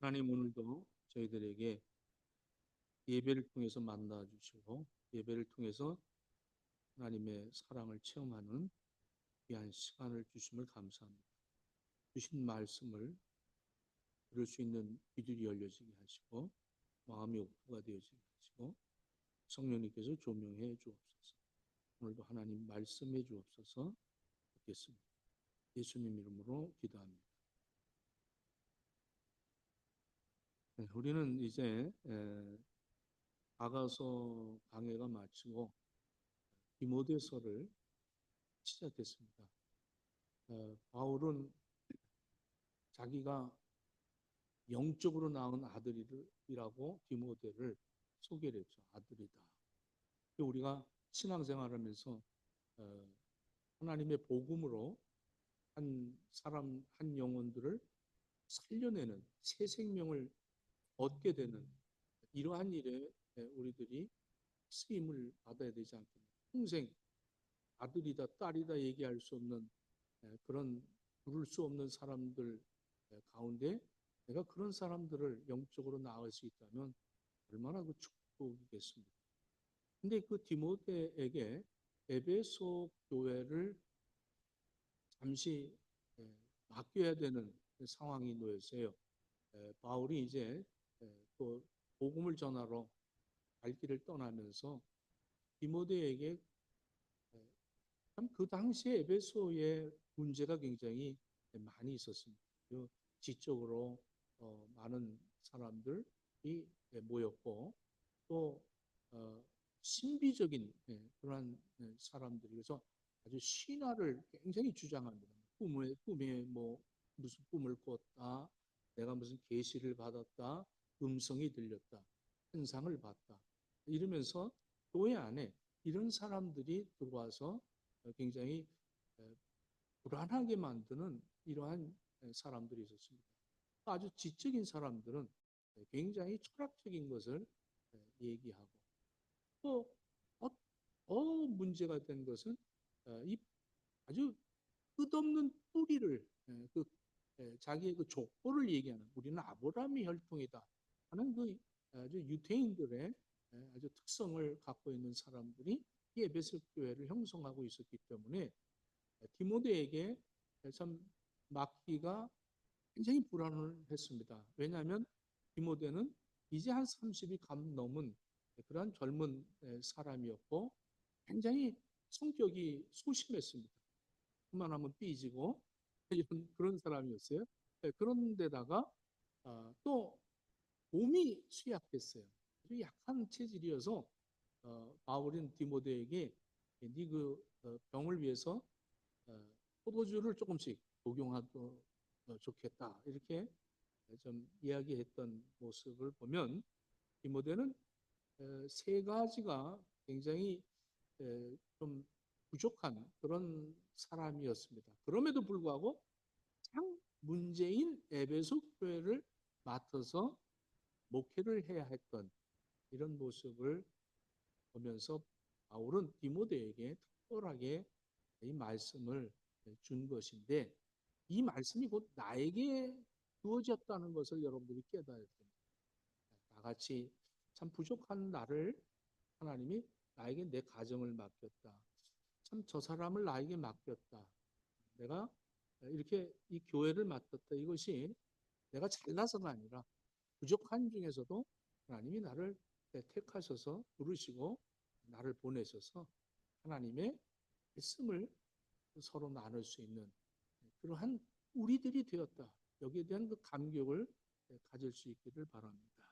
하나님 오늘도 저희들에게 예배를 통해서 만나 주시고 예배를 통해서 하나님의 사랑을 체험하는 귀한 시간을 주심을 감사합니다. 주신 말씀을 들을 수 있는 귀들이 열려지게 하시고 마음이 오프가 되어지게 하시고 성령님께서 조명해 주옵소서. 오늘도 하나님 말씀해 주옵소서. 듣겠습니다. 예수님 이름으로 기도합니다. 네, 우리는 이제 아가서 강해가 마치고 디모데서를 시작했습니다. 바울은 자기가 영적으로 낳은 아들이라고 디모데를 소개를 했죠. 아들이다. 우리가 신앙생활하면서 하나님의 복음으로 한 사람, 한 영혼들을 살려내는 새 생명을 얻게 되는 이러한 일에 우리들이 쓰임을 받아야 되지 않겠나. 평생 아들이다, 딸이다 얘기할 수 없는 그런 부를 수 없는 사람들 가운데 내가 그런 사람들을 영적으로 낳을 수 있다면 얼마나 그 축복이겠습니까? 근데 그 디모데에게 에베소 교회를 잠시 맡겨야 되는 상황이 놓였어요. 바울이 이제 또 복음을 전하러 갈 길을 떠나면서 디모데에게 참 그 당시에 에베소의 문제가 굉장히 많이 있었습니다. 지적으로 많은 사람들이 모였고 또 신비적인 그러한 사람들이 그래서 아주 신화를 굉장히 주장합니다. 꿈에 뭐 무슨 꿈을 꿨다, 내가 무슨 계시를 받았다, 음성이 들렸다, 현상을 봤다 이러면서 교회 안에 이런 사람들이 들어와서 굉장히 불안하게 만드는 이러한 사람들이 있었습니다. 아주 지적인 사람들은 굉장히 철학적인 것을 얘기하고 또 더 문제가 된 것은 이 아주 끝없는 뿌리를 그 자기의 그 족보를 얘기하는 우리는 아브라함의 혈통이다 하는 그 아주 유대인들의 아주 특성을 갖고 있는 사람들이 이 에베소 교회를 형성하고 있었기 때문에 디모데에게 참 맡기가 굉장히 불안을 했습니다. 왜냐하면 디모데는 이제 한 30이 감 넘은 그러한 젊은 사람이었고 굉장히 성격이 소심했습니다. 그만하면 삐지고 이런 그런 사람이었어요. 그런데다가 또 몸이 취약했어요. 아주 약한 체질이어서 바울인 디모데에게 네그 병을 위해서 포도주를 조금씩 복용하도 좋겠다 이렇게 좀 이야기했던 모습을 보면 디모데는 세 가지가 굉장히 좀 부족한 그런 사람이었습니다. 그럼에도 불구하고 참 문제인 에베소 교회를 맡아서 목회를 해야 했던 이런 모습을 보면서 바울은 디모데에게 특별하게 이 말씀을 준 것인데 이 말씀이 곧 나에게 주어졌다는 것을 여러분들이 깨달아야 됩니다. 나같이 참 부족한 나를 하나님이 나에게 내 가정을 맡겼다. 참 저 사람을 나에게 맡겼다. 내가 이렇게 이 교회를 맡았다. 이것이 내가 잘나서가 아니라 부족한 중에서도 하나님이 나를 택하셔서 부르시고 나를 보내셔서 하나님의 말씀을 서로 나눌 수 있는 그러한 우리들이 되었다. 여기에 대한 그 감격을 가질 수 있기를 바랍니다.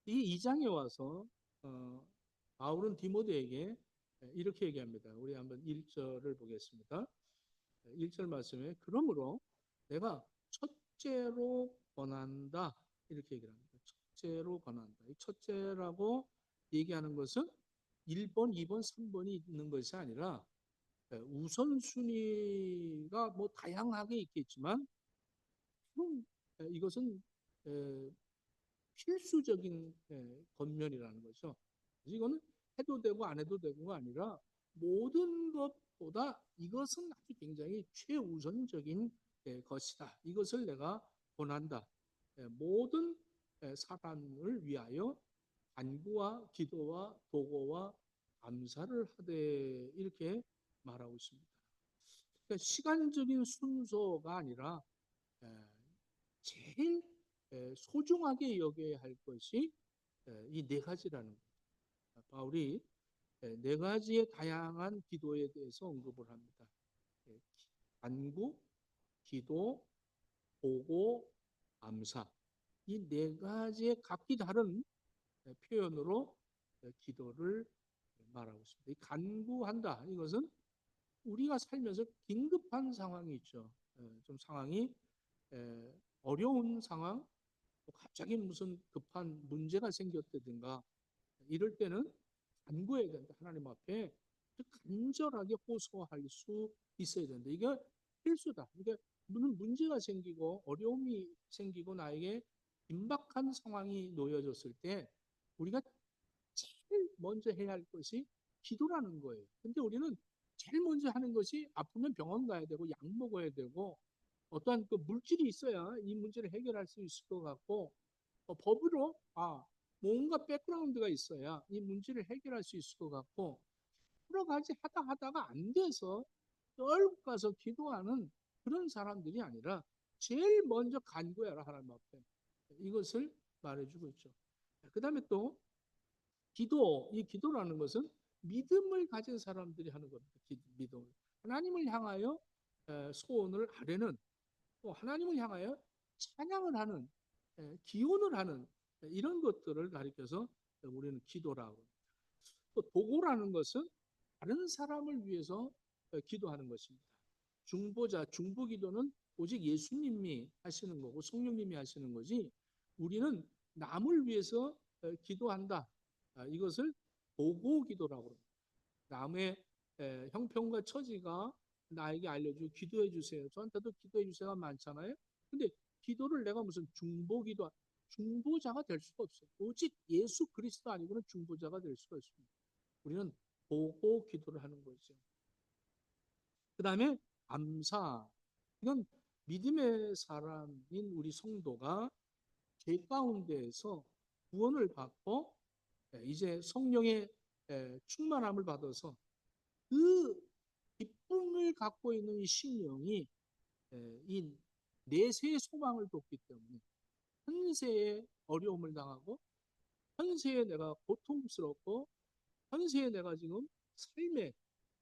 이 2장에 와서 바울은 디모데에게 이렇게 얘기합니다. 우리 한번 1절을 보겠습니다. 1절 말씀에 그러므로 내가 첫째로 권한다 이렇게 얘기를 합니다. 첫째로 권한다. 이 첫째라고 얘기하는 것은 1번, 2번, 3번이 있는 것이 아니라 우선순위가 뭐 다양하게 있겠지만 이것은 필수적인 권면이라는 거죠. 이거는 해도 되고 안 해도 되고가 아니라 모든 것보다 이것은 아주 굉장히 최우선적인 것이다. 이것을 내가 권한다. 모든 사람을 위하여 간구와 기도와 도고와 감사를 하되 이렇게 말하고 있습니다. 그러니까 시간적인 순서가 아니라 제일 소중하게 여겨야 할 것이 이 네 가지라는 거예요. 바울이 네 가지의 다양한 기도에 대해서 언급을 합니다. 간구, 기도, 보고, 감사. 이 네 가지의 각기 다른 표현으로 기도를 말하고 있습니다. 이 간구한다. 이것은 우리가 살면서 긴급한 상황이 있죠. 좀 상황이 어려운 상황, 갑자기 무슨 급한 문제가 생겼다든가 이럴 때는 간구해야 된다. 하나님 앞에 간절하게 호소할 수 있어야 된다. 이게 필수다. 이게 무슨 문제가 생기고 어려움이 생기고 나에게 임박한 상황이 놓여졌을 때 우리가 제일 먼저 해야 할 것이 기도라는 거예요. 근데 우리는 제일 먼저 하는 것이 아프면 병원 가야 되고 약 먹어야 되고 어떠한 그 물질이 있어야 이 문제를 해결할 수 있을 것 같고 법으로 뭔가 백그라운드가 있어야 이 문제를 해결할 수 있을 것 같고 여러 가지 하다가 안 돼서 떨고 가서 기도하는 그런 사람들이 아니라 제일 먼저 간구해라 하나님 앞에 이것을 말해주고 있죠. 그 다음에 또 이 기도라는 것은 믿음을 가진 사람들이 하는 겁니다. 믿음을. 하나님을 향하여 소원을 아뢰는 또 하나님을 향하여 찬양을 하는 기원을 하는 이런 것들을 가리켜서 우리는 기도라고. 또 도고라는 것은 다른 사람을 위해서 기도하는 것입니다. 중보기도는 오직 예수님이 하시는 거고 성령님이 하시는 거지 우리는 남을 위해서 기도한다. 이것을 보고기도라고 합니다. 남의 형편과 처지가 나에게 알려주고 기도해 주세요. 저한테도 기도해 주세요가 많잖아요. 근데 기도를 내가 무슨 중보자가 될 수가 없어요. 오직 예수 그리스도 아니고는 중보자가 될 수가 없습니다. 우리는 보고 기도를 하는 거죠. 그 다음에 감사. 이건 믿음의 사람인 우리 성도가 죄 가운데에서 구원을 받고 이제 성령의 충만함을 받아서 그 기쁨을 갖고 있는 이 심령이 이 내세의 소망을 뒀기 때문에 현세의 어려움을 당하고 현세에 내가 고통스럽고 현세에 내가 지금 삶의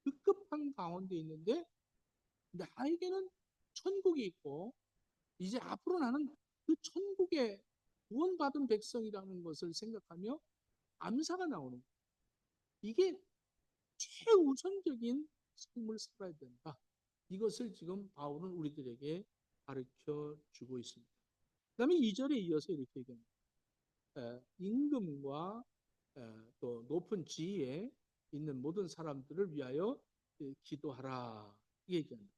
급급한 가운데 있는데 나에게는 천국이 있고 이제 앞으로 나는 그 천국에 구원받은 백성이라는 것을 생각하며 감사가 나오는 거예요. 이게 최우선적인 삶을 살아야 된다. 이것을 지금 바울은 우리들에게 가르쳐 주고 있습니다. 그 다음에 2절에 이어서 이렇게 얘기합니다. 임금과 또 높은 지위에 있는 모든 사람들을 위하여 기도하라 얘기합니다.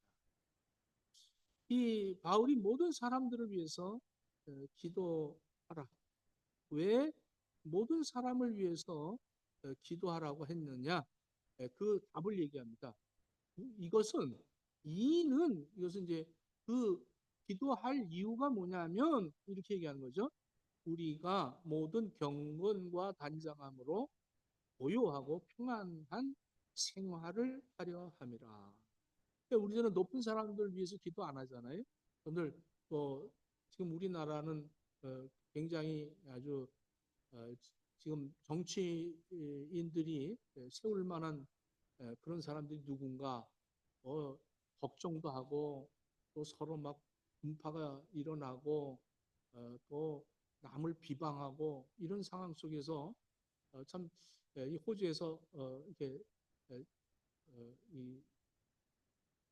이 바울이 모든 사람들을 위해서 기도하라. 왜 모든 사람을 위해서 기도하라고 했느냐? 그 답을 얘기합니다. 이것은 이제 그 기도할 이유가 뭐냐면 이렇게 얘기하는 거죠. 우리가 모든 경건과 단장함으로 고요하고 평안한 생활을 하려 함이라. 우리는 높은 사람들 위해서 기도 안 하잖아요. 오늘 지금 우리나라는 굉장히 아주 지금 정치인들이 세울 만한 그런 사람들이 누군가 걱정도 하고 또 서로 막 분파가 일어나고 또 남을 비방하고 이런 상황 속에서 참 이 호주에서 이렇게 이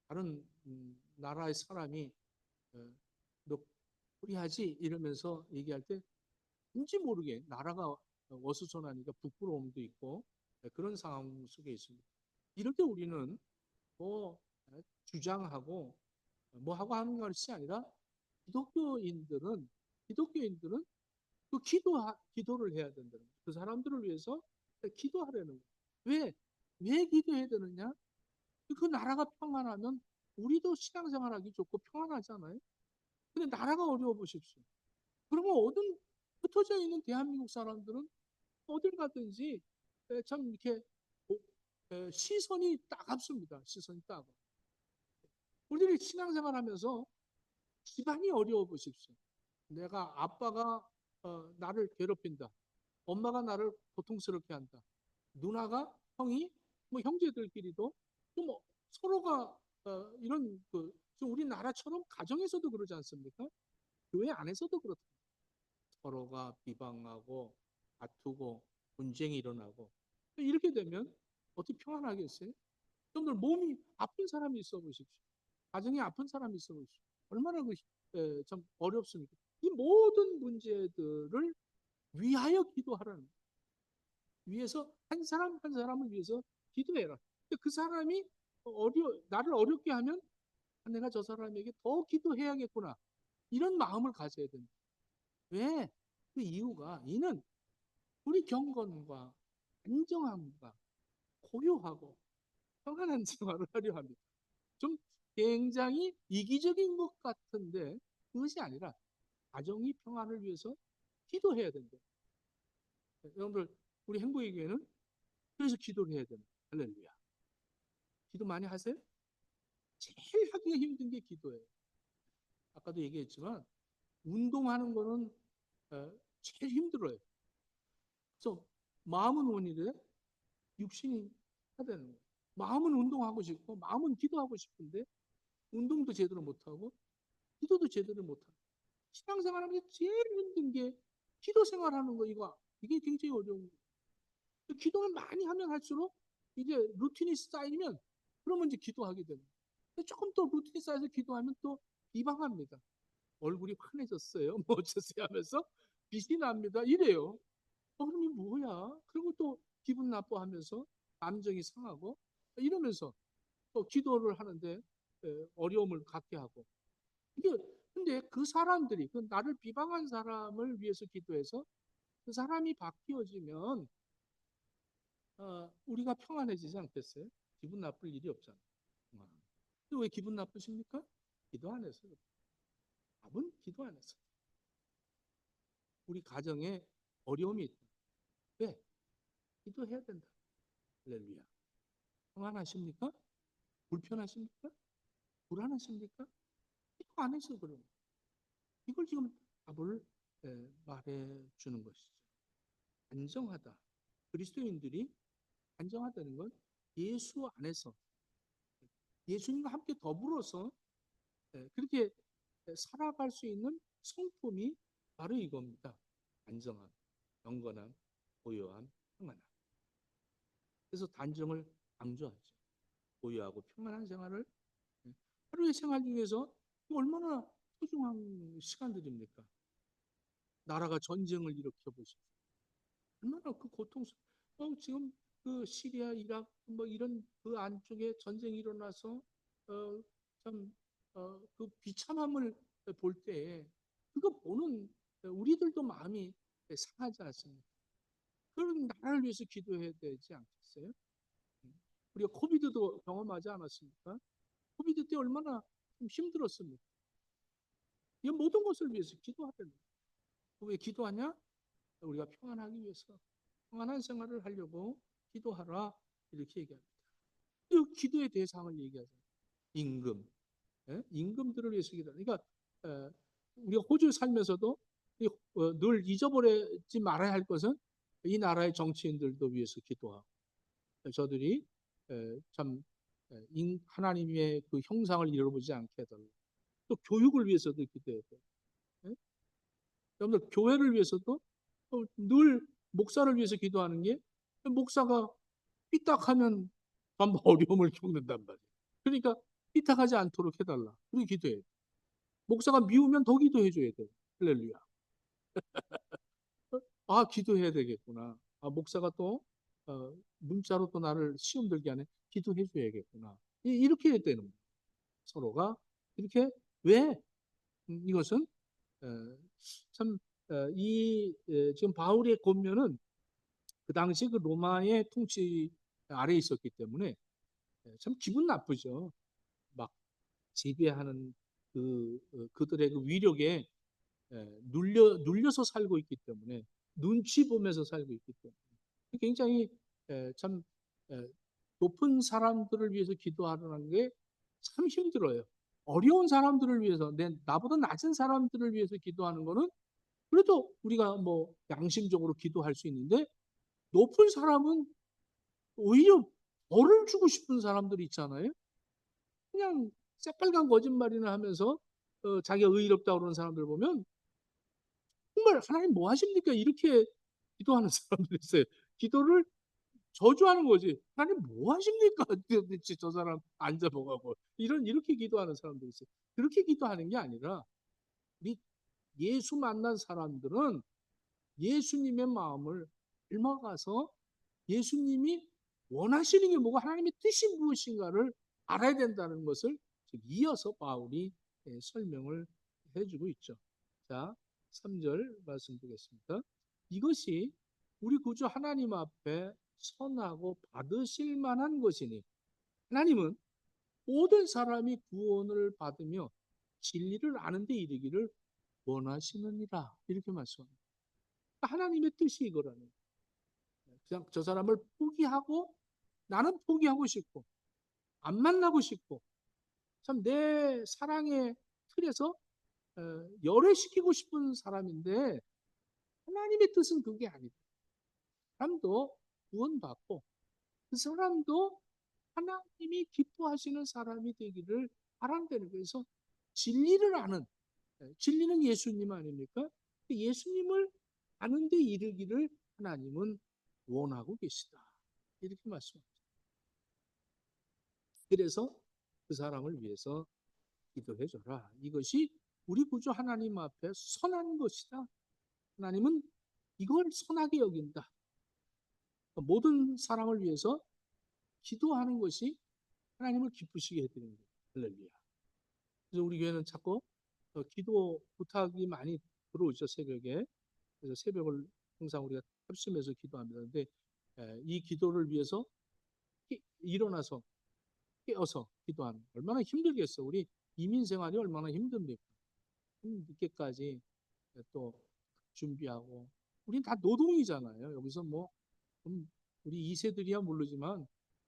다른 나라의 사람이 너 프리하지 이러면서 얘기할 때 왠지 모르게 나라가 어수선하니까 부끄러움도 있고 그런 상황 속에 있습니다. 이럴 때 우리는 뭐 주장하고 뭐 하고 하는 것이 아니라 기독교인들은 그 기도를 해야 된다는 거예요. 그 사람들을 위해서 기도하려는 거예요. 왜 기도해야 되느냐? 그 나라가 평안하면 우리도 신앙생활하기 좋고 평안하잖아요. 근데 나라가 어려워 보십시오. 그러면 어떤 흩어져 있는 대한민국 사람들은 어딜 가든지 참 이렇게 시선이 따갑습니다. 시선이 따가. 우리들이 신앙생활 하면서 집안이 어려워 보십시오. 내가 아빠가 나를 괴롭힌다. 엄마가 나를 고통스럽게 한다. 누나가, 형이, 뭐 형제들끼리도 좀 서로가 이런 우리나라처럼 가정에서도 그러지 않습니까? 교회 안에서도 그렇다. 서로가 비방하고 다투고 분쟁이 일어나고 이렇게 되면 어떻게 평안하겠어요? 여러분들 몸이 아픈 사람이 있어 보십시오. 가정이 아픈 사람이 있어 보십시오. 얼마나 참 어렵습니까? 이 모든 문제들을 위하여 기도하라는 거예요. 위해서 한 사람 한 사람을 위해서 기도해라. 근데 그 사람이 나를 어렵게 하면 내가 저 사람에게 더 기도해야겠구나. 이런 마음을 가져야 됩니다. 왜? 그 이유가 이는 우리 경건과 안정함과 고요하고 평안한 생활을 하려 합니다. 좀 굉장히 이기적인 것 같은데 그것이 아니라 가정이 평안을 위해서 기도해야 된다. 여러분들 우리 행복의 교회는 그래서 기도를 해야 됩니다. 할렐루야. 기도 많이 하세요? 제일 하기가 힘든 게 기도예요. 아까도 얘기했지만 운동하는 거는 제일 힘들어요. 그래서 마음은 원이래 육신이 해야 되는 거예요. 마음은 운동하고 싶고 마음은 기도하고 싶은데 운동도 제대로 못하고 기도도 제대로 못하고 신앙생활하면서 제일 힘든 게 기도 생활하는 거 이게 굉장히 어려운 거예요. 기도를 많이 하면 할수록 이제 루틴이 쌓이면 그러면 이제 기도하게 됩니다. 조금 더 루틴이 쌓여서 기도하면 또 비방합니다. 얼굴이 환해졌어요. 뭐 어쩌세요 하면서 빛이 납니다. 이래요. 그럼 이 뭐야? 그리고 또 기분 나빠하면서 감정이 상하고 이러면서 또 기도를 하는데 어려움을 갖게 하고 이게 근데 그 사람들이 그 나를 비방한 사람을 위해서 기도해서 그 사람이 바뀌어지면 우리가 평안해지지 않겠어요? 기분 나쁠 일이 없잖아요. 근데 왜 기분 나쁘십니까? 기도 안 해서. 답은 기도 안 해서. 우리 가정에 어려움이 있다. 왜? 기도해야 된다. 할렐루야. 평안하십니까? 불편하십니까? 불안하십니까? 기도 안 해서 그런 거예요. 이걸 지금 답을 말해 주는 것이죠. 안정하다. 그리스도인들이 안정하다는 건 예수 안에서 예수님과 함께 더불어서 그렇게 살아갈 수 있는 성품이 바로 이겁니다. 안정함, 경건함, 고요함, 평안함. 그래서 단정을 강조하죠. 고요하고 평안한 생활을 하루의 생활 중에서 얼마나 소중한 시간들입니까? 나라가 전쟁을 일으켜 보십시오. 얼마나 그 지금 그 시리아, 이라크 뭐 이런 그 안쪽에 전쟁이 일어나서 참 그 비참함을 볼 때 그거 보는 우리들도 마음이 상하지 않습니까? 그런 나라를 위해서 기도해야 되지 않겠어요? 우리가 코비드도 경험하지 않았습니까? 코비드 때 얼마나 좀 힘들었습니까? 이 모든 것을 위해서 기도하려는 거예요. 왜 기도하냐? 우리가 평안하기 위해서 평안한 생활을 하려고 기도하라 이렇게 얘기합니다. 이 기도의 대상을 얘기하잖아요. 임금, 임금들을 위해서 기도하라. 그러니까 우리가 호주 살면서도 늘 잊어버리지 말아야 할 것은 이 나라의 정치인들도 위해서 기도하고 저들이 참 하나님의 그 형상을 잃어보지 않게 해달라. 또 교육을 위해서도 기도해야 돼요. 여러분들 교회를 위해서도 늘 목사를 위해서 기도하는 게 목사가 삐딱하면 전부 어려움을 겪는단 말이에요. 그러니까 삐딱하지 않도록 해달라. 그리고 기도해야 돼. 목사가 미우면 더 기도해줘야 돼. 할렐루야. 기도해야 되겠구나. 목사가 또 문자로 또 나를 시험 들게 하네. 기도해줘야겠구나. 이렇게 해야 되는 거예요. 서로가 이렇게 왜 이것은 참 지금 바울의 권면은 그 당시 그 로마의 통치 아래에 있었기 때문에 참 기분 나쁘죠. 막 지배하는 그들의 그 위력에 눌려서 살고 있기 때문에, 눈치 보면서 살고 있기 때문에 굉장히 참 높은 사람들을 위해서 기도하는 게 참 힘들어요. 어려운 사람들을 위해서, 나보다 낮은 사람들을 위해서 기도하는 거는 그래도 우리가 뭐 양심적으로 기도할 수 있는데, 높은 사람은 오히려 벌을 주고 싶은 사람들이 있잖아요. 그냥 새빨간 거짓말이나 하면서 자기가 의롭다고 그러는 사람들 보면 정말 하나님 뭐 하십니까? 이렇게 기도하는 사람들이 있어요. 기도를 저주하는 거지. 하나님 뭐 하십니까? 도대체 저 사람 앉아보고 이렇게 기도하는 사람들이 있어요. 그렇게 기도하는 게 아니라, 우리 예수 만난 사람들은 예수님의 마음을 닮아가서 예수님이 원하시는 게 뭐고 하나님의 뜻이 무엇인가를 알아야 된다는 것을 이어서 바울이 설명을 해주고 있죠. 자, 3절 말씀 보겠습니다. 이것이 우리 구주 하나님 앞에 선하고 받으실 만한 것이니, 하나님은 모든 사람이 구원을 받으며 진리를 아는 데 이르기를 원하시느니라, 이렇게 말씀합니다. 하나님의 뜻이 이거라는 거예요. 그냥 저 사람을 포기하고, 나는 포기하고 싶고 안 만나고 싶고 참 내 사랑의 틀에서 열애시키고 싶은 사람인데, 하나님의 뜻은 그게 아니다. 사람도 구원받고 그 사람도 하나님이 기뻐하시는 사람이 되기를 바란다는 거예요. 그래서 진리를 아는, 진리는 예수님 아닙니까? 예수님을 아는 데 이르기를 하나님은 원하고 계시다, 이렇게 말씀합니다. 그래서 그 사람을 위해서 기도해 줘라. 이것이 우리 구주 하나님 앞에 선한 것이다. 하나님은 이걸 선하게 여긴다. 모든 사람을 위해서 기도하는 것이 하나님을 기쁘시게 해드리는 거예요. 할렐루야. 그래서 우리 교회는 자꾸 기도 부탁이 많이 들어오죠, 새벽에. 그래서 새벽을 항상 우리가 합심해서 기도합니다. 근데 이 기도를 위해서 일어나서 깨어서 기도하는, 얼마나 힘들겠어. 우리 이민 생활이 얼마나 힘듭니까? 늦게까지 또 준비하고. 우린 다 노동이잖아요. 여기서 뭐 우리 2세들이야 모르지만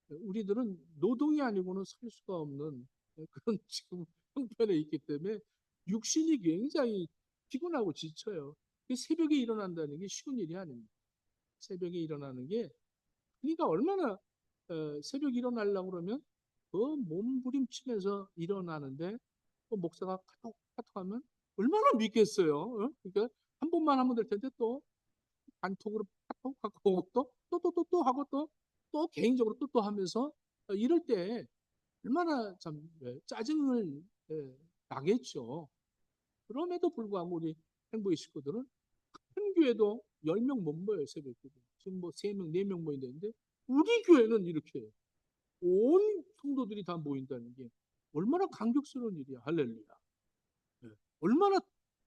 우리들은 노동이 아니고는 살 수가 없는 그런 지금 형편에 있기 때문에 육신이 굉장히 피곤하고 지쳐요. 새벽에 일어난다는 게 쉬운 일이 아닙니다. 새벽에 일어나는 게, 그러니까 얼마나 새벽에 일어나려고 그러면 그 몸부림치면서 일어나는데, 목사가 카톡 하면 얼마나 믿겠어요. 그러니까 한 번만 하면 될 텐데 또 단톡으로 카톡 하고 또 하고 또 개인적으로 또 하면서 이럴 때 얼마나 참 짜증을 나겠죠. 그럼에도 불구하고 우리 행복의 식구들은 큰 교회도 10명 못 모여요, 새벽 기도. 지금 뭐 3명, 4명 모인다는데 우리 교회는 이렇게 온 성도들이 다 모인다는 게 얼마나 감격스러운 일이야. 할렐루야. 네. 얼마나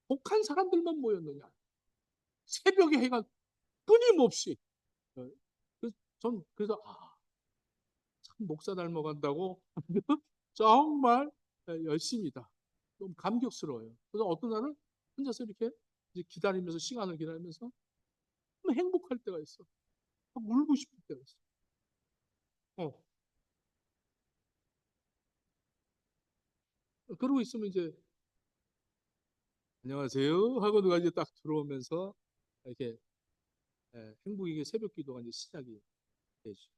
독한 사람들만 모였느냐. 새벽에 해가 끊임없이. 네. 그래서 참 목사 닮아간다고 정말 열심이다. 너무 감격스러워요. 그래서 어떤 날은 혼자서 이렇게 이제 기다리면서, 시간을 기다리면서 너무 행복할 때가 있어. 막 울고 싶을 때가 있어. 어. 그러고 있으면 이제 안녕하세요 하고 누가 이제 딱 들어오면서 이렇게 행복이게 새벽 기도가 이제 시작이 되죠.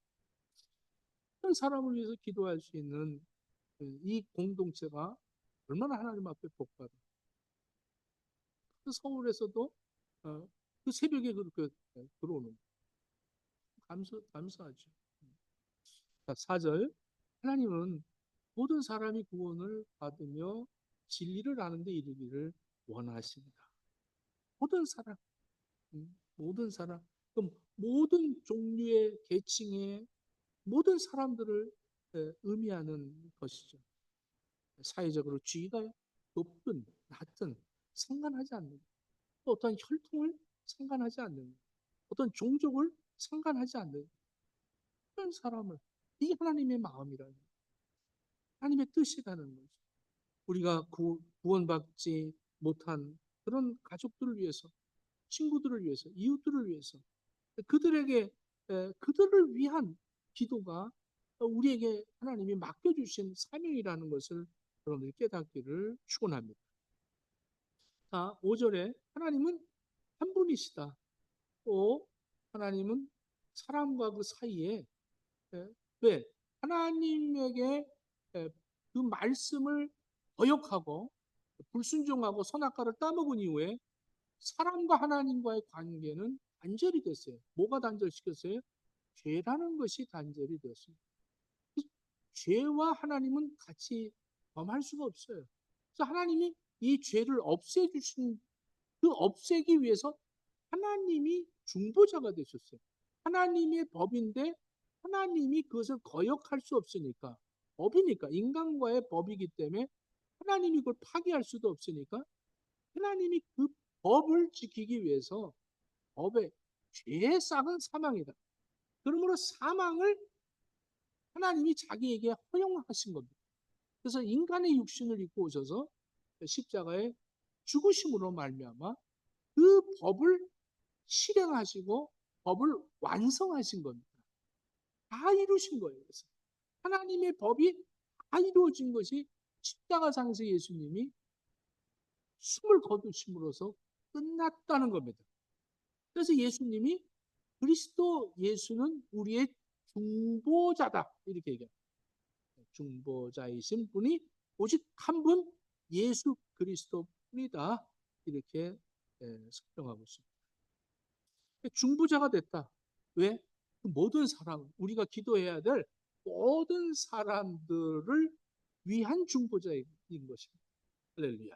한 사람을 위해서 기도할 수 있는 이 공동체가 얼마나 하나님 앞에 복받아. 그 서울에서도 그 새벽에 그렇게 들어오는, 감사하죠. 자, 4절. 하나님은 모든 사람이 구원을 받으며 진리를 아는 데 이르기를 원하십니다. 모든 사람, 모든 사람. 그럼 모든 종류의 계층의 모든 사람들을 의미하는 것이죠. 사회적으로 지위가 높든 낮든 상관하지 않는, 또 어떤 혈통을 상관하지 않는, 어떤 종족을 상관하지 않는 그런 사람을, 이게 하나님의 마음이라는, 하나님의 뜻이라는 거죠. 우리가 구원받지 못한 그런 가족들을 위해서, 친구들을 위해서, 이웃들을 위해서 그들에게 그들을 위한 기도가 우리에게 하나님이 맡겨주신 사명이라는 것을 여러분들이 깨닫기를 축원합니다. 자, 5절에 하나님은 한 분이시다. 또 하나님은 사람과 그 사이에 왜 하나님에게 그 말씀을 거역하고 불순종하고 선악과를 따먹은 이후에 사람과 하나님과의 관계는 단절이 됐어요. 뭐가 단절시켰어요? 죄라는 것이 단절이 되었습니다. 죄와 하나님은 같이 범할 수가 없어요. 그래서 하나님이 이 죄를 없애주신 그 없애기 위해서 하나님이 중보자가 되셨어요. 하나님의 법인데 하나님이 그것을 거역할 수 없으니까 법이니까 인간과의 법이기 때문에 하나님이 그걸 파기할 수도 없으니까 하나님이 그 법을 지키기 위해서 법의 죄의 싹은 사망이다. 그러므로 사망을 하나님이 자기에게 허용하신 겁니다. 그래서 인간의 육신을 입고 오셔서 십자가에 죽으심으로 말미암아 그 법을 실행하시고 법을 완성하신 겁니다. 다 이루신 거예요. 그래서 하나님의 법이 다 이루어진 것이 십자가상에서 예수님이 숨을 거두심으로써 끝났다는 겁니다. 그래서 예수님이 그리스도 예수는 우리의 중보자다 이렇게 얘기합니다. 중보자이신 분이 오직 한 분 예수 그리스도뿐이다 이렇게 설명하고 있습니다. 중보자가 됐다. 왜? 모든 사람, 우리가 기도해야 될 모든 사람들을 위한 중보자인 것입니다. 할렐루야.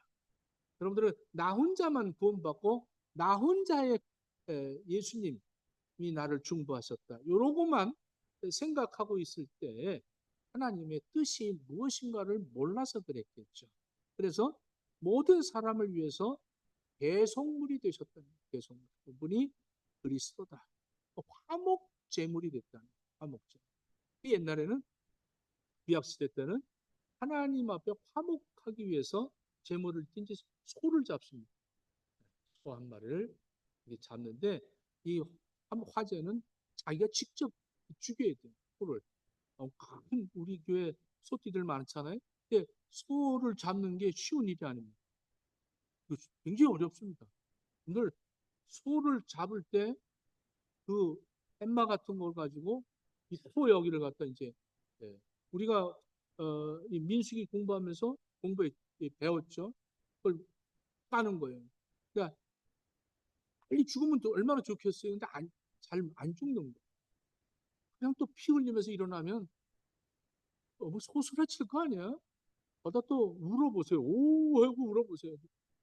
여러분들은 나 혼자만 구원받고 나 혼자의 예수님이 나를 중보하셨다. 이러고만 생각하고 있을 때 하나님의 뜻이 무엇인가를 몰라서 그랬겠죠. 그래서 모든 사람을 위해서 대속물이 되셨다는 대속물. 그분이 그리스도다. 화목 제물이 됐다는 화목 제물. 옛날에는 구약시대 때는 하나님 앞에 화목하기 위해서 제물을 뛴지 소를 잡습니다. 소 한 마리를 잡는데 이 화제는 자기가 직접 죽여야 돼요. 소를. 큰 우리 교회 소띠들 많잖아요. 근데 소를 잡는 게 쉬운 일이 아닙니다. 굉장히 어렵습니다. 오늘 소를 잡을 때 그 엠마 같은 걸 가지고 이 소 여기를 갖다 이제 우리가 이 민수기 공부하면서 공부에 배웠죠. 그걸 따는 거예요. 그러니까 빨리 죽으면 또 얼마나 좋겠어요. 근데 잘 안 죽는 거예요. 그냥 또 피 흘리면서 일어나면 뭐 소스라칠 거 아니야? 거다 또 울어보세요. 오 하고 울어보세요.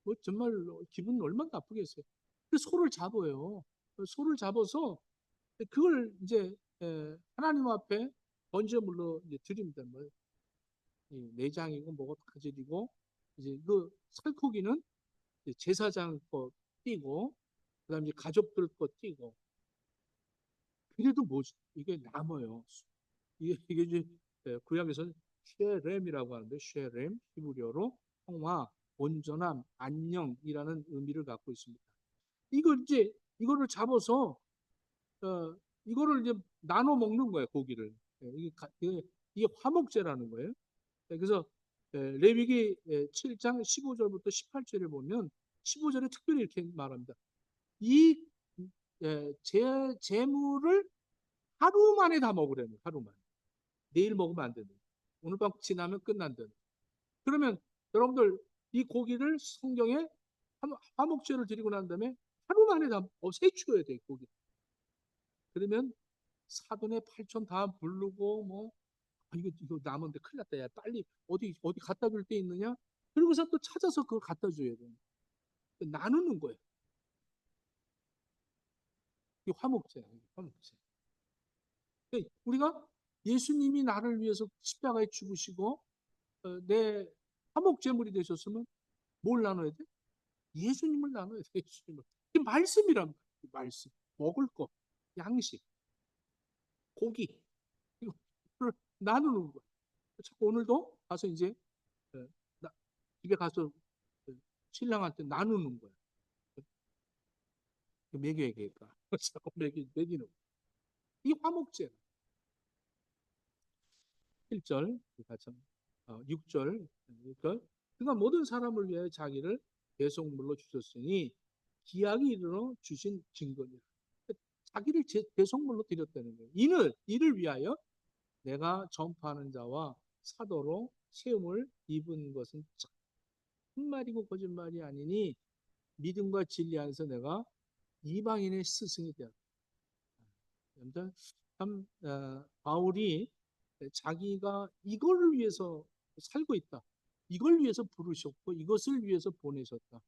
뭐 정말 기분 얼마나 나쁘겠어요. 그 소를 잡아요. 소를 잡아서 그걸 이제 하나님 앞에 번제물로 이제 드립니다. 뭐 내장이고 뭐고 다 드리고 이제 그 살코기는 제사장 거 띄고 그다음에 이제 가족들 거 띄고 그래도 뭐지 이게 남아요. 이게 이제 구약에서 쉐렘이라고 하는데 쉐렘 히브리어로 평화, 온전함, 안녕이라는 의미를 갖고 있습니다. 이거를 잡아서 이거를 이제 나눠 먹는 거예요 고기를. 이게 화목제라는 거예요. 그래서 레위기 7장 15절부터 18절을 보면 15절에 특별히 이렇게 말합니다. 이 재물을 하루 만에 다 먹으라는 하루 만에. 내일 먹으면 안 된다. 오늘 밤 지나면 끝난다. 그러면 여러분들 이 고기를 성경에 화목제를 드리고 난 다음에 하루 만에 다 세추어야 돼 고기. 그러면 사돈의 8촌 다 부르고 뭐 이거 남은데 큰일 났다. 야 빨리 어디 갖다 줄 데 있느냐? 그러고서 또 찾아서 그걸 갖다 줘야 돼. 나누는 거예요. 이 화목제야. 화목제. 우리가 예수님이 나를 위해서 십자가에 죽으시고 내 화목제물이 되셨으면 뭘 나눠야 돼? 예수님을 나눠야 돼. 예수님을. 이 말씀이란 말씀. 먹을 거, 양식, 고기 이거를 나누는 거야. 자꾸 오늘도 가서 이제 집에 가서 신랑한테 나누는 거야. 먹여야 될까? 자꾸 먹이는. 이 화목제. 1절, 6절. 그가 모든 사람을 위해 자기를 대속물로 주셨으니 기약이 이르러 주신 증거니라. 자기를 대속물로 드렸다는 거예요. 이를 위하여 내가 전파하는 자와 사도로 세움을 입은 것은 정말이고 거짓말이 아니니 믿음과 진리 안에서 내가 이방인의 스승이 되었다. 참 바울이 자기가 이걸 위해서 살고 있다. 이걸 위해서 부르셨고 이것을 위해서 보내셨다.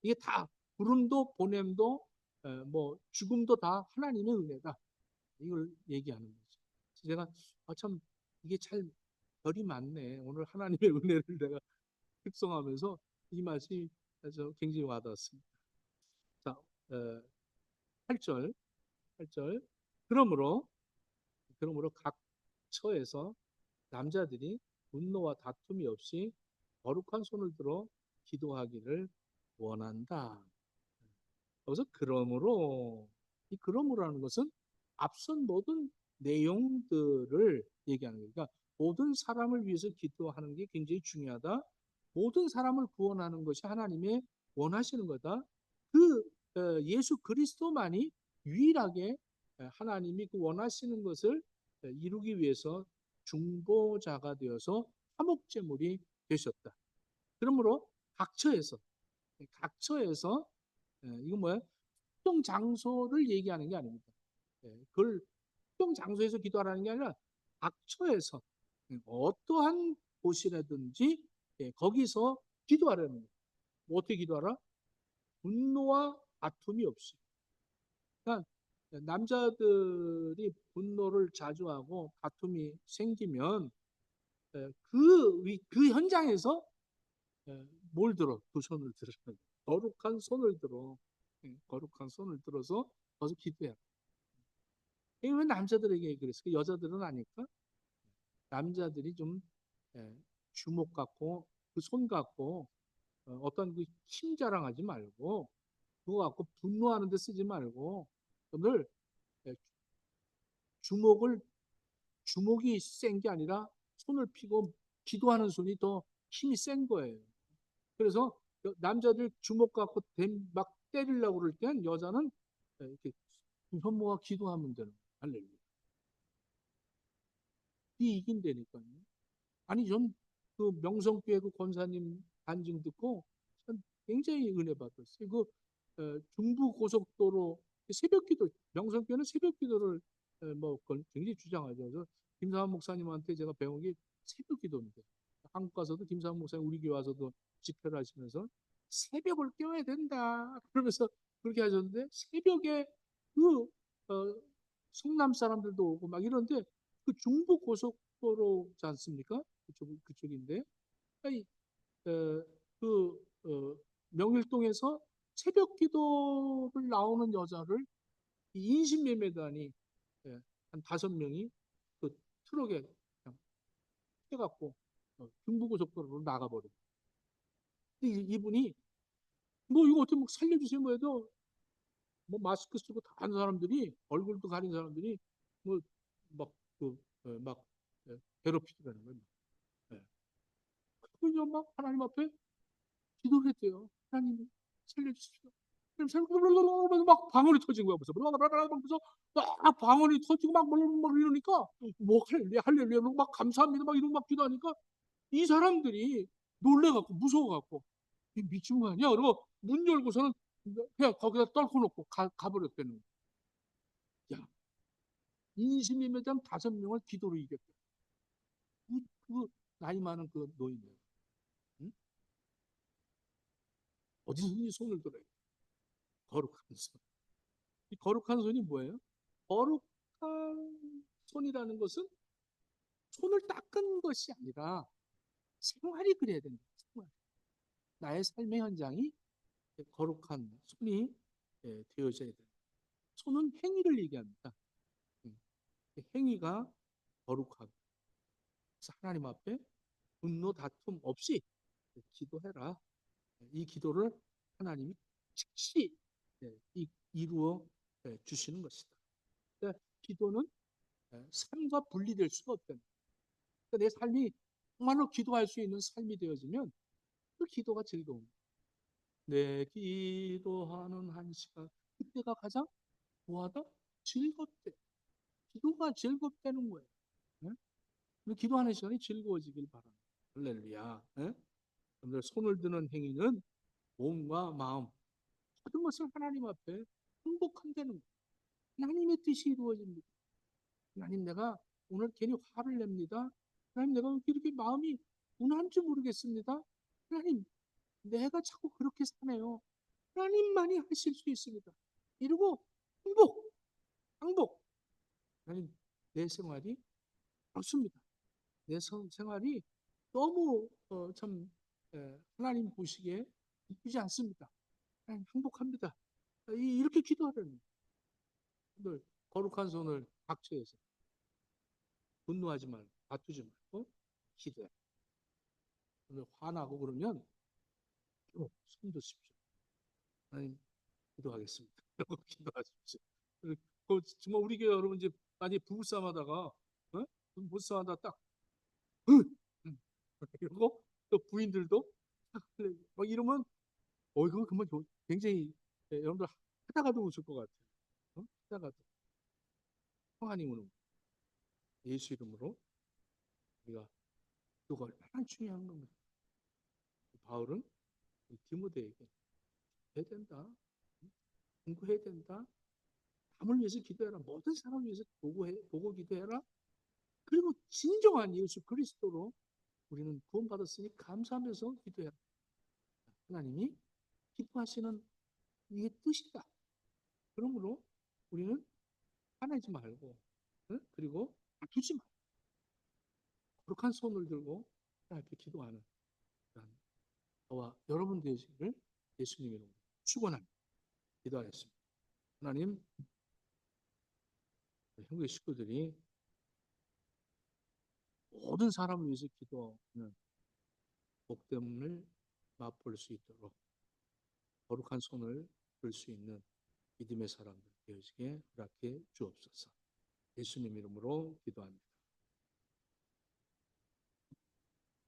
이게 다 부름도 보냄도 뭐 죽음도 다 하나님의 은혜다. 이걸 얘기하는 거죠. 제가 참 이게 잘 별이 많네. 오늘 하나님의 은혜를 내가 특성하면서 이 말씀이 아주 굉장히 와닿았습니다. 자, 8절, 8절. 그러므로 각 처에서 남자들이 분노와 다툼이 없이 거룩한 손을 들어 기도하기를 원한다. 여기서 이 그러므로라는 것은 앞선 모든 내용들을 얘기하는 거예요. 그러니까 모든 사람을 위해서 기도하는 게 굉장히 중요하다. 모든 사람을 구원하는 것이 하나님의 원하시는 거다. 예수 그리스도만이 유일하게 하나님이 그 원하시는 것을 이루기 위해서 중보자가 되어서 화목제물이 되셨다. 그러므로 각처에서 이건 뭐야? 특정 장소를 얘기하는 게 아닙니다. 그걸 특정 장소에서 기도하라는 게 아니라 각처에서 어떠한 곳이라든지 거기서 기도하라는 거예요. 뭐 어떻게 기도하라? 분노와 다툼이 없이. 그러니까 남자들이 분노를 자주 하고 다툼이 생기면 그 현장에서 뭘 들어? 두 손을 들어. 거룩한 손을 들어. 거룩한 손을 들어서 거기서 기도해야. 이게 왜 남자들에게 그랬을까? 여자들은 아닐까? 남자들이 좀 주먹 갖고 그 손 갖고 어떤 그 힘 자랑하지 말고 그거 갖고 분노하는 데 쓰지 말고 오늘 주먹을 주먹이 센 게 아니라 손을 펴고 기도하는 손이 더 힘이 센 거예요. 그래서 남자들 주먹 갖고 막 때리려고 그럴 땐 여자는 이렇게 손 모아 기도하면 되는 거예요. 할렐루야. 이 이긴다니까요. 아니 전 그 명성교회 그 권사님 간증 듣고 전 굉장히 은혜 받았어요. 중부 고속도로 새벽기도 명성교회는 새벽기도를 뭐 굉장히 주장하죠. 그래서 김사환 목사님한테 제가 배운 게 새벽기도인데 한국 가서도 김사환 목사님 우리 교회 와서도 집회를 하시면서 새벽을 깨워야 된다 그러면서 그렇게 하셨는데 새벽에 그 성남 사람들도 오고 막 이런데 그 중부 고속도로지 않습니까? 그쪽인데 아니, 어, 명일동에서 새벽 기도를 나오는 여자를 인신매매단이 한 5명이 그 트럭에 그냥 해갖고 중부고속도로로 나가버려. 이분이 뭐 이거 어떻게 뭐 살려주세요 뭐 해도 뭐 마스크 쓰고 다 하는 사람들이 얼굴도 가린 사람들이 뭐막막 괴롭히더라는 거예요. 예. 그냥 막 하나님 앞에 기도를 했대요. 하나님 살려주십시오. 막 방언이 터진 거야. 그래서 막 방언이 터지고 막 이러니까 뭐 할렐루야 막 감사합니다 막 이러고 막 기도하니까 이 사람들이 놀래갖고 무서워갖고 미친 거 아니야? 그러고 문 열고서는 그냥 거기다 떨궈 놓고 가버렸다는 거야. 야, 인신매매장 5명을 기도로 이겼다. 그 나이 많은 그 노인이에요. 응? 어디서 이 손을 들어요? 거룩한 손. 이 거룩한 손이 뭐예요? 거룩한 손이라는 것은 손을 닦은 것이 아니라 생활이 그래야 된다. 생활. 나의 삶의 현장이 거룩한 손이 되어져야 된다. 손은 행위를 얘기합니다. 행위가 거룩하고 그래서 하나님 앞에 분노 다툼 없이 기도해라. 이 기도를 하나님이 즉시 이루어 주시는 것이다. 그러니까 기도는 삶과 분리될 수가 없다. 그러니까 내 삶이 정말로 기도할 수 있는 삶이 되어지면 그 기도가 즐거운 내 기도하는 한 시간 그때가 가장 뭐하다? 즐겁대. 기도가 즐겁다는 거예요. 예? 기도하는 시간이 즐거워지길 바랍니다. 할렐루야. 예? 여러분들 손을 드는 행위는 몸과 마음 모든 것을 하나님 앞에 행복한다는 거예요. 하나님의 뜻이 이루어집니다. 하나님 내가 오늘 괜히 화를 냅니다. 하나님 내가 이렇게 마음이 분한지 모르겠습니다. 하나님 내가 자꾸 그렇게 사네요. 하나님만이 하실 수 있습니다. 이러고 행복, 행복. 하나님 내 생활이 좋습니다. 내 생활이 너무 참 하나님 보시기에 기쁘지 않습니다. 하나님 행복합니다. 이렇게 기도하라는 분들 거룩한 손을 각처에서 분노하지 말고 다투지 말고 기도해. 오늘 화나고 그러면 손 드십시오. 하나님 기도하겠습니다. 라고 기도하십시오. 정말 우리 교회 여러분 이제 많이 부부싸움 하다가 부부싸움 하다가 딱 이러고 또 부인들도 막 이러면 이거 그만 굉장히 여러분들 하다가도 웃을 것 같아요. 하다가도 하나님으로 예수 이름으로 우리가 기도가 얼마나 중요한 겁니다. 바울은 디모데에게 해야 된다. 공부해야 된다. 남을 위해서 기도해라. 모든 사람을 위해서 보고 기도해라. 그리고 진정한 예수 그리스도로 우리는 구원받았으니 감사하면서 기도해라. 하나님이 기뻐하시는 이게 뜻이다. 그러므로 우리는 화내지 말고 그리고 아프지 말고 거룩한 손을 들고 하나님 앞에 기도하는 저와 여러분 되시기를 예수님의 이름으로 축원합니다. 기도하겠습니다. 하나님, 형제 식구들이 모든 사람을 위해서 기도하는 복됨을 맛볼 수 있도록 거룩한 손을 들 수 있는 믿음의 사람들 되어지게 허락해 주옵소서. 예수님 이름으로 기도합니다.